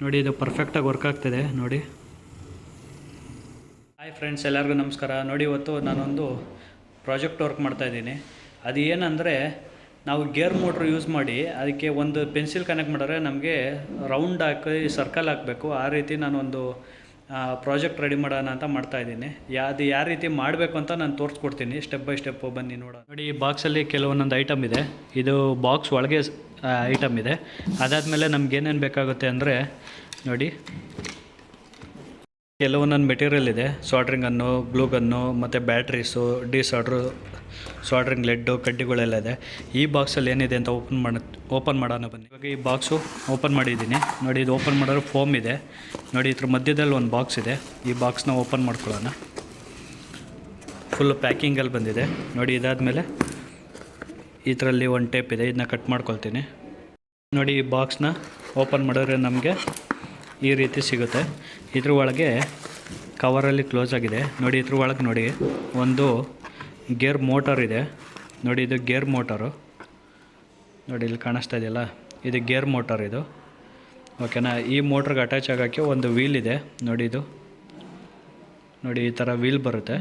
ನೋಡಿ ಇದು ಪರ್ಫೆಕ್ಟಾಗಿ ವರ್ಕ್ ಆಗ್ತಿದೆ ನೋಡಿ. ಹಾಯ್ ಫ್ರೆಂಡ್ಸ್, ಎಲ್ಲರಿಗೂ ನಮಸ್ಕಾರ. ನೋಡಿ ಇವತ್ತು ನಾನೊಂದು ಪ್ರಾಜೆಕ್ಟ್ ವರ್ಕ್ ಮಾಡ್ತಾಯಿದ್ದೀನಿ. ಅದು ಏನಂದರೆ, ನಾವು ಗೇರ್ ಮೋಟ್ರ್ ಯೂಸ್ ಮಾಡಿ ಅದಕ್ಕೆ ಒಂದು ಪೆನ್ಸಿಲ್ ಕನೆಕ್ಟ್ ಮಾಡಿದ್ರೆ ನಮಗೆ ರೌಂಡ್ ಹಾಕಿ ಸರ್ಕಲ್ ಹಾಕಬೇಕು. ಆ ರೀತಿ ನಾನೊಂದು ಪ್ರಾಜೆಕ್ಟ್ ರೆಡಿ ಮಾಡೋಣ ಅಂತ ಮಾಡ್ತಾಯಿದ್ದೀನಿ. ಅದು ಯಾವ ರೀತಿ ಮಾಡಬೇಕು ಅಂತ ನಾನು ತೋರಿಸ್ಕೊಡ್ತೀನಿ ಸ್ಟೆಪ್ ಬೈ ಸ್ಟೆಪ್ಪು. ಬನ್ನಿ ನೋಡೋಣ. ನೋಡಿ, ಈ ಬಾಕ್ಸಲ್ಲಿ ಕೆಲವೊಂದೊಂದು ಐಟಮ್ ಇದೆ. ಇದು ಬಾಕ್ಸ್ ಒಳಗೆ ಐಟಮ್ ಇದೆ. ಅದಾದಮೇಲೆ ನಮ್ಗೆ ಏನೇನು ಬೇಕಾಗುತ್ತೆ ಅಂದರೆ ನೋಡಿ, ಕೆಲವೊಂದೊಂದು ಮೆಟೀರಿಯಲ್ ಇದೆ. ಸಾಲ್ಡ್ರಿಂಗ್ ಗನ್ನು, ಗ್ಲೂ ಗನ್ನು, ಮತ್ತು ಬ್ಯಾಟ್ರೀಸು, ಸಾಲ್ಡ್ರಿಂಗ್ ಲೆಡ್ಡು, ಕಡ್ಡಿಗಳೆಲ್ಲ ಇದೆ. ಈ ಬಾಕ್ಸಲ್ಲಿ ಏನಿದೆ ಅಂತ ಓಪನ್ ಮಾಡೋಣ ಬನ್ನಿ. ಇವಾಗ ಈ ಬಾಕ್ಸು ಓಪನ್ ಮಾಡಿದ್ದೀನಿ. ನೋಡಿ, ಇದು ಓಪನ್ ಮಾಡಿದ್ರೆ ಫೋಮ್ ಇದೆ. ನೋಡಿ, ಇದ್ರ ಮಧ್ಯದಲ್ಲಿ ಒಂದು ಬಾಕ್ಸ್ ಇದೆ. ಈ ಬಾಕ್ಸ್ನ ಓಪನ್ ಮಾಡ್ಕೊಳ್ಳೋಣ. ಫುಲ್ ಪ್ಯಾಕಿಂಗಲ್ಲಿ ಬಂದಿದೆ ನೋಡಿ. ಇದಾದಮೇಲೆ ಇದರಲ್ಲಿ ಒಂದು ಟೇಪ್ ಇದೆ, ಇದನ್ನ ಕಟ್ ಮಾಡ್ಕೊಳ್ತೀನಿ. ನೋಡಿ, ಈ ಬಾಕ್ಸ್ನ ಓಪನ್ ಮಾಡಿದ್ರೆ ನಮಗೆ ಈ ರೀತಿ ಸಿಗುತ್ತೆ. ಇದ್ರ ಒಳಗೆ ಕವರಲ್ಲಿ ಕ್ಲೋಸ್ ಆಗಿದೆ. ನೋಡಿ, ಇದ್ರ ಒಳಗೆ ನೋಡಿ ಒಂದು ಗೇರ್ ಮೋಟರ್ ಇದೆ. ನೋಡಿ, ಇದು ಗೇರ್ ಮೋಟರು. ನೋಡಿ, ಇಲ್ಲಿ ಕಾಣಿಸ್ತಾ ಇದೆಯಲ್ಲ, ಇದು ಗೇರ್ ಮೋಟರ್ ಇದು. ಓಕೆನಾ. ಈ ಮೋಟ್ರಿಗೆ ಅಟ್ಯಾಚ್ ಆಗೋಕ್ಕೆ ಒಂದು ವೀಲ್ ಇದೆ. ನೋಡಿ, ಇದು ನೋಡಿ ಈ ಥರ ವೀಲ್ ಬರುತ್ತೆ.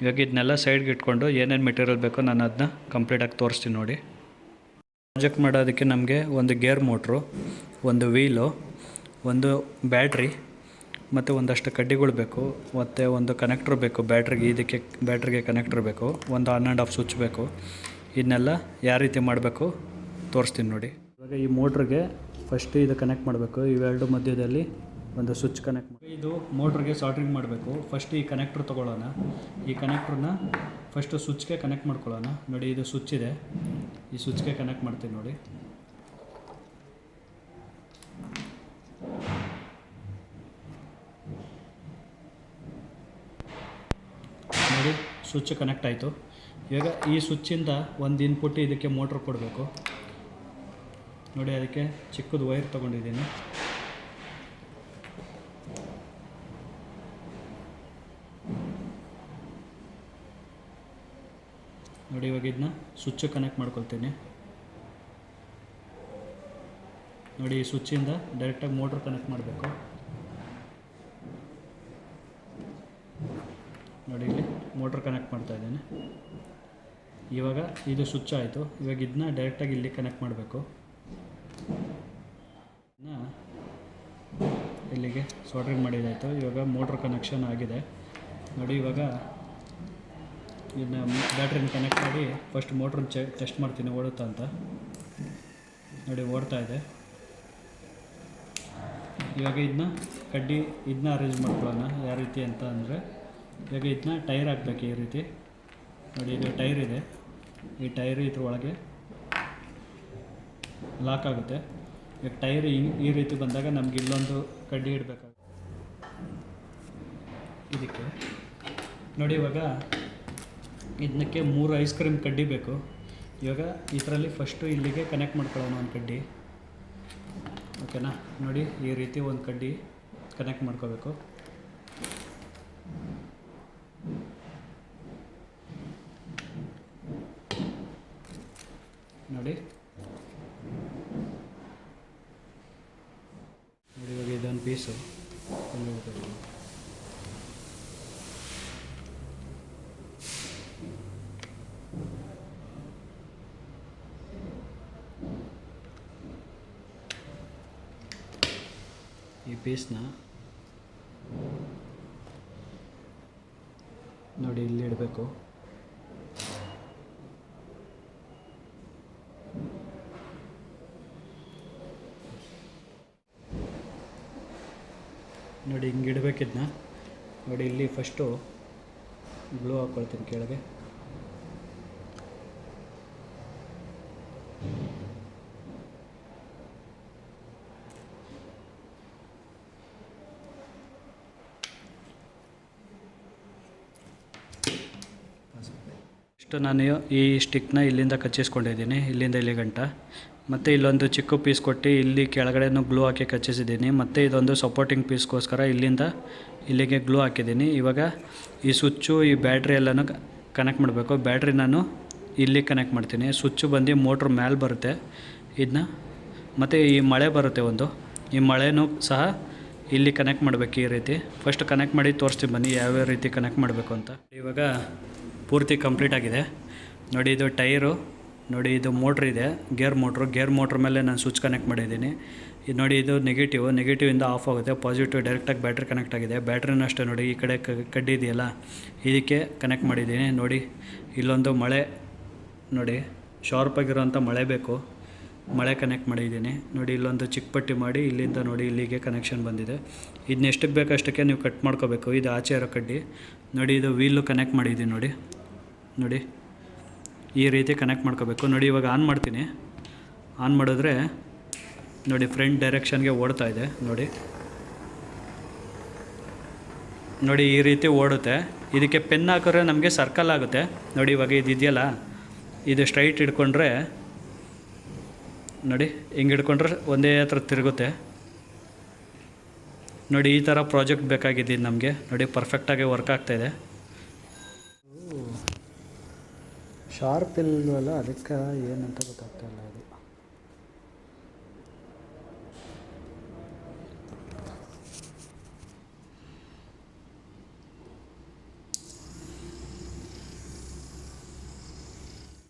ಇವಾಗ ಇದನ್ನೆಲ್ಲ ಸೈಡ್ಗೆ ಇಟ್ಕೊಂಡು ಏನೇನು ಮೆಟೀರಿಯಲ್ ಬೇಕೋ ನಾನು ಅದನ್ನ ಕಂಪ್ಲೀಟಾಗಿ ತೋರಿಸ್ತೀನಿ ನೋಡಿ. ಪ್ರಾಜೆಕ್ಟ್ ಮಾಡೋದಕ್ಕೆ ನಮಗೆ ಒಂದು ಗೇರ್ ಮೋಟ್ರು, ಒಂದು ವೀಲು, ಒಂದು ಬ್ಯಾಟ್ರಿ ಮತ್ತು ಒಂದಷ್ಟು ಕಡ್ಡಿಗಳು ಬೇಕು, ಮತ್ತು ಒಂದು ಕನೆಕ್ಟ್ರ್ ಬೇಕು. ಬ್ಯಾಟ್ರಿಗೆ ಕನೆಕ್ಟ್ರ್ ಬೇಕು, ಒಂದು ಆನ್ ಆ್ಯಂಡ್ ಆಫ್ ಸ್ವಿಚ್ ಬೇಕು. ಇದನ್ನೆಲ್ಲ ಯಾವ ರೀತಿ ಮಾಡಬೇಕು ತೋರಿಸ್ತೀನಿ ನೋಡಿ. ಇವಾಗ ಈ ಮೋಟ್ರಿಗೆ ಫಸ್ಟ್ ಇದು ಕನೆಕ್ಟ್ ಮಾಡಬೇಕು. ಇವೆರಡು ಮಧ್ಯದಲ್ಲಿ ಒಂದು ಸ್ವಿಚ್ ಕನೆಕ್ಟ್ ಮಾಡಿ, ಇದು ಮೋಟ್ರಿಗೆ ಸಾಲ್ಡ್ರಿಂಗ್ ಮಾಡಬೇಕು. ಫಸ್ಟ್ ಈ ಕನೆಕ್ಟ್ರ್ ತೊಗೊಳ್ಳೋಣ. ಈ ಕನೆಕ್ಟ್ರನ್ನ ಫಸ್ಟು ಸ್ವಿಚ್ಗೆ ಕನೆಕ್ಟ್ ಮಾಡ್ಕೊಳ್ಳೋಣ. ನೋಡಿ, ಇದು ಸ್ವಿಚ್ ಇದೆ. ಈ ಸ್ವಿಚ್ಗೆ ಕನೆಕ್ಟ್ ಮಾಡ್ತೀನಿ ನೋಡಿ. ನೋಡಿ, ಸ್ವಿಚ್ ಕನೆಕ್ಟ್ ಆಯಿತು. ಇವಾಗ ಈ ಸ್ವಿಚ್ಚಿಂದ ಒಂದು ಇನ್ಪುಟ್ ಇದಕ್ಕೆ ಮೋಟ್ರ್ ಕೊಡಬೇಕು. ನೋಡಿ, ಅದಕ್ಕೆ ಚಿಕ್ಕದು ವೈರ್ ತೊಗೊಂಡಿದ್ದೀನಿ. ನೋಡಿ, ಇವಾಗ ಇದನ್ನ ಸ್ವಿಚ್ ಕನೆಕ್ಟ್ ಮಾಡ್ಕೊಳ್ತೀನಿ. ನೋಡಿ, ಈ ಸ್ವಿಚ್ಚಿಂದ ಡೈರೆಕ್ಟಾಗಿ ಮೋಟ್ರ್ ಕನೆಕ್ಟ್ ಮಾಡಬೇಕು. ನೋಡಿ, ಇಲ್ಲಿ ಮೋಟ್ರ್ ಕನೆಕ್ಟ್ ಮಾಡ್ತಾ ಇದ್ದೇನೆ. ಇವಾಗ ಇದು ಸ್ವಿಚ್ ಆಯಿತು. ಇವಾಗ ಇದನ್ನ ಡೈರೆಕ್ಟಾಗಿ ಇಲ್ಲಿ ಕನೆಕ್ಟ್ ಮಾಡಬೇಕು. ಇಲ್ಲಿಗೆ ಸಾಲ್ಡ್ರಿಂಗ್ ಮಾಡಿದಾಯಿತು. ಇವಾಗ ಮೋಟ್ರ್ ಕನೆಕ್ಷನ್ ಆಗಿದೆ ನೋಡಿ. ಇವಾಗ ಇದನ್ನ ಬ್ಯಾಟ್ರಿನ ಕನೆಕ್ಟ್ ಮಾಡಿ ಫಸ್ಟ್ ಮೋಟ್ರನ್ನ ಟೆಸ್ಟ್ ಮಾಡ್ತೀನಿ ಓಡುತ್ತಾ ಅಂತ. ನೋಡಿ, ಓಡ್ತಾ ಇದೆ. ಇವಾಗ ಇದನ್ನ ಅರೇಂಜ್ ಮಾಡ್ಕೊಳ್ಳೋಣ ಯಾವ ರೀತಿ ಅಂತ ಅಂದರೆ, ಇವಾಗ ಇದನ್ನ ಟೈರ್ ಹಾಕಬೇಕು ಈ ರೀತಿ. ನೋಡಿ, ಇದು ಟೈರ್ ಇದೆ. ಈ ಟೈರ್ ಇದ್ರ ಒಳಗೆ ಲಾಕ್ ಆಗುತ್ತೆ. ಈಗ ಟೈರ್ ಈ ರೀತಿ ಬಂದಾಗ ನಮ್ಗೆ ಇಲ್ಲೊಂದು ಕಡ್ಡಿ ಇಡಬೇಕಾಗುತ್ತೆ ಇದಕ್ಕೆ. ನೋಡಿ, ಇವಾಗ ಇದಕ್ಕೆ 3 ಐಸ್ ಕ್ರೀಮ್ ಕಡ್ಡಿ ಬೇಕು. ಇವಾಗ ಇದರಲ್ಲಿ ಫಸ್ಟು ಇಲ್ಲಿಗೆ ಕನೆಕ್ಟ್ ಮಾಡ್ಕೊಳ್ಳೋಣ ಒಂದು ಕಡ್ಡಿ. ಓಕೆನಾ. ನೋಡಿ, ಈ ರೀತಿ ಒಂದು ಕಡ್ಡಿ ಕನೆಕ್ಟ್ ಮಾಡ್ಕೋಬೇಕು. ನೋಡಿ, ಇವಾಗ ಇದೊಂದು ಪೀಸು ಈ ಪೀಸ್ನ ನೋಡಿ ಇಲ್ಲಿ ಇಡಬೇಕು. ನೋಡಿ, ಹಿಂಗೆ ಇಡಬೇಕಿದ್ನ. ನೋಡಿ, ಇಲ್ಲಿ ಫಸ್ಟು ಗ್ಲೂ ಹಾಕ್ಕೊಳ್ತೀನಿ ಕೆಳಗೆ. ಫಸ್ಟು ನಾನು ಈ ಸ್ಟಿಕ್ನ ಇಲ್ಲಿಂದ ಕಚ್ಚಿಸ್ಕೊಂಡಿದ್ದೀನಿ, ಇಲ್ಲಿಂದ ಇಲ್ಲಿ ಗಂಟ. ಮತ್ತು ಇಲ್ಲೊಂದು ಚಿಕ್ಕ ಪೀಸ್ ಕೊಟ್ಟು ಇಲ್ಲಿ ಕೆಳಗಡೆನೂ ಗ್ಲೂ ಹಾಕಿ ಕಚ್ಚಿಸಿದ್ದೀನಿ. ಮತ್ತು ಇದೊಂದು ಸಪೋರ್ಟಿಂಗ್ ಪೀಸ್ಗೋಸ್ಕರ ಇಲ್ಲಿಂದ ಇಲ್ಲಿಗೆ ಗ್ಲೂ ಹಾಕಿದ್ದೀನಿ. ಇವಾಗ ಈ ಸ್ವಿಚ್ಚು, ಈ ಬ್ಯಾಟ್ರಿ ಎಲ್ಲನೂ ಕನೆಕ್ಟ್ ಮಾಡಬೇಕು. ಬ್ಯಾಟ್ರಿ ನಾನು ಇಲ್ಲಿ ಕನೆಕ್ಟ್ ಮಾಡ್ತೀನಿ. ಸ್ವಿಚ್ಚು ಬಂದು ಮೋಟ್ರ್ ಮೇಲೆ ಬರುತ್ತೆ. ಇದನ್ನ ಮತ್ತು ಈ ಮಳೆ ಬರುತ್ತೆ ಒಂದು, ಈ ಮಳೆನೂ ಸಹ ಇಲ್ಲಿ ಕನೆಕ್ಟ್ ಮಾಡಬೇಕು ಈ ರೀತಿ. ಫಸ್ಟ್ ಕನೆಕ್ಟ್ ಮಾಡಿ ತೋರಿಸ್ತೀನಿ ಬನ್ನಿ ಯಾವ್ಯಾವ ರೀತಿ ಕನೆಕ್ಟ್ ಮಾಡಬೇಕು ಅಂತ. ಇವಾಗ ಪೂರ್ತಿ ಕಂಪ್ಲೀಟ್ ಆಗಿದೆ ನೋಡಿ. ಇದು ಟೈರು ನೋಡಿ, ಇದು ಮೋಟ್ರ್ ಇದೆ, ಗೇರ್ ಮೋಟ್ರ್ ಮೇಲೆ ನಾನು ಸ್ವಿಚ್ ಕನೆಕ್ಟ್ ಮಾಡಿದ್ದೀನಿ. ಇದು ನೋಡಿ, ಇದು ನೆಗೆಟಿವಿಂದ ಆಫ್ ಆಗುತ್ತೆ, ಪಾಸಿಟಿವ್ ಡೈರೆಕ್ಟಾಗಿ ಬ್ಯಾಟ್ರಿ ಕನೆಕ್ಟ್ ಆಗಿದೆ. ಬ್ಯಾಟ್ರಿನೂ ಅಷ್ಟೇ ನೋಡಿ, ಈ ಕಡೆ ಕಡ್ಡಿ ಇದೆಯಲ್ಲ ಇದಕ್ಕೆ ಕನೆಕ್ಟ್ ಮಾಡಿದ್ದೀನಿ ನೋಡಿ. ಇಲ್ಲೊಂದು ಮಳೆ ನೋಡಿ, ಶಾರ್ಪಾಗಿರೋಂಥ ಮಳೆ ಬೇಕು, ಮಳೆ ಕನೆಕ್ಟ್ ಮಾಡಿದ್ದೀನಿ ನೋಡಿ. ಇಲ್ಲೊಂದು ಚಿಕ್ಕ ಪಟ್ಟಿ ಮಾಡಿ ಇಲ್ಲಿಂದ ನೋಡಿ ಇಲ್ಲಿಗೆ ಕನೆಕ್ಷನ್ ಬಂದಿದೆ. ಇದನ್ನ ಎಷ್ಟಕ್ಕೆ ಬೇಕು ಅಷ್ಟಕ್ಕೆ ನೀವು ಕಟ್ ಮಾಡ್ಕೋಬೇಕು. ಇದು ಆಚೆ ಇರೋ ಕಡ್ಡಿ ನೋಡಿ. ಇದು ವೀಲು ಕನೆಕ್ಟ್ ಮಾಡಿದ್ದೀನಿ ನೋಡಿ ಈ ರೀತಿ ಕನೆಕ್ಟ್ ಮಾಡ್ಕೋಬೇಕು ನೋಡಿ. ಇವಾಗ ಆನ್ ಮಾಡ್ತೀನಿ. ಆನ್ ಮಾಡಿದ್ರೆ ನೋಡಿ ಫ್ರಂಟ್ ಡೈರೆಕ್ಷನ್ಗೆ ಓಡ್ತಾ ಇದೆ ನೋಡಿ ಈ ರೀತಿ ಓಡುತ್ತೆ. ಇದಕ್ಕೆ ಪೆನ್ ಹಾಕಿದ್ರೆ ನಮಗೆ ಸರ್ಕಲ್ ಆಗುತ್ತೆ ನೋಡಿ. ಇವಾಗ ಇದೆಯಲ್ಲ, ಇದು ಸ್ಟ್ರೈಟ್ ಹಿಡ್ಕೊಂಡ್ರೆ ನೋಡಿ, ಹಿಂಗೆ ಹಿಡ್ಕೊಂಡ್ರೆ ಒಂದೇ ಹತ್ರ ತಿರುಗುತ್ತೆ ನೋಡಿ. ಈ ಥರ ಪ್ರಾಜೆಕ್ಟ್ ಬೇಕಾಗಿದ್ದು ನಮಗೆ ನೋಡಿ, ಪರ್ಫೆಕ್ಟಾಗಿ ವರ್ಕ್ ಆಗ್ತಾಯಿದೆ. ಶಾರ್ಪ್ ಇಲ್ವಲ್ಲ, ಅದಕ್ಕೆ ಏನಂತ ಗೊತ್ತಾಗ್ತಾಯಿಲ್ಲ ಅದು.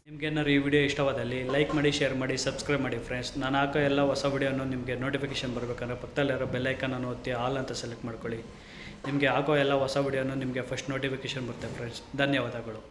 ನಿಮ್ಗೇನಾದ್ರು ಈ ವಿಡಿಯೋ ಇಷ್ಟವಾದಲ್ಲಿ ಲೈಕ್ ಮಾಡಿ, ಶೇರ್ ಮಾಡಿ, ಸಬ್ಸ್ಕ್ರೈಬ್ ಮಾಡಿ ಫ್ರೆಂಡ್ಸ್. ನಾನು ಹಾಕೋ ಎಲ್ಲ ಹೊಸ ವಿಡಿಯೋನು ನಿಮಗೆ ನೋಟಿಫಿಕೇಷನ್ ಬರಬೇಕಂದ್ರೆ ಪಕ್ಕದಲ್ಲಿರೋ ಬೆಲ್ ಐಕನನ್ನು ಒತ್ತಿ ಆಲ್ ಅಂತ ಸೆಲೆಕ್ಟ್ ಮಾಡ್ಕೊಳ್ಳಿ. ನಿಮಗೆ ಹಾಕೋ ಎಲ್ಲ ಹೊಸ ವಿಡಿಯೋನು ನಿಮಗೆ ಫಸ್ಟ್ ನೋಟಿಫಿಕೇಷನ್ ಬರುತ್ತೆ ಫ್ರೆಂಡ್ಸ್. ಧನ್ಯವಾದಗಳು.